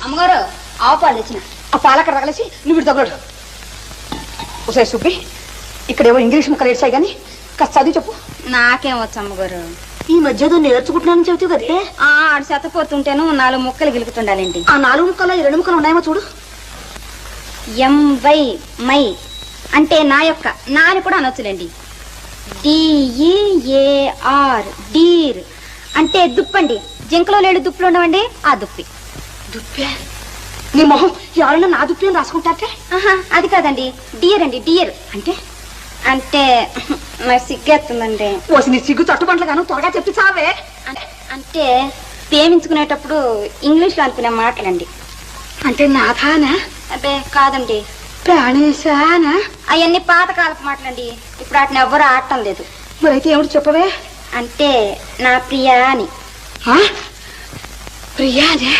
అమ్మగారు ఆవు పాలు తెచ్చిన. ఆ పాలక్కడ తగలేసి నువ్వు ఇటు తగలడు. ఒకసారి సుబ్బి, ఇక్కడేవో ఇంగ్లీష్ ముక్కలు ఏడ్చాయి కానీ కాస్త చదివి చెప్పు. నాకేం వచ్చు అమ్మగారు. ఈ మధ్యలో నేర్చుకుంటున్నానని చెబుతావు కదే. ఆడు శతపోతుంటేను 4 ముక్కలు గిలుకుతుండాలండి. ఆ 4 ముక్కలు 2 ముక్కలు ఉన్నాయేమో చూడు. ఎంవై మై అంటే నా యొక్క, నా అని కూడా అనొచ్చులేండి. DEAR డీర్ అంటే దుప్పండి. జింకలో లేడు దుప్పులు ఉండవండి, ఆ దుప్పి. దుప్పే? నీ మొహం ఎవరైనా నా దుప్పి అని రాసుకుంటారే? అది కాదండి, డియర్ అండి. డియర్ అంటే అంటే నాకు సిగ్గేస్తుందండి. ఓసి నీ సిగ్గు తట్టుబంట్ల గాను త్వరగా చెప్పి చావే. అంటే ప్రేమించుకునేటప్పుడు ఇంగ్లీష్లో అనుకునే మాటలండి. అంటే నాథానా? అబ్బే కాదండి, ప్రాణేశానా? అవన్నీ పాతకాలపు మాటలండి. ఇప్పుడు వాటిని ఎవ్వరూ ఆడటం లేదు. మరైతే ఏమిటి చెప్పవే? అంటే నా ప్రియా అని. ప్రియానే?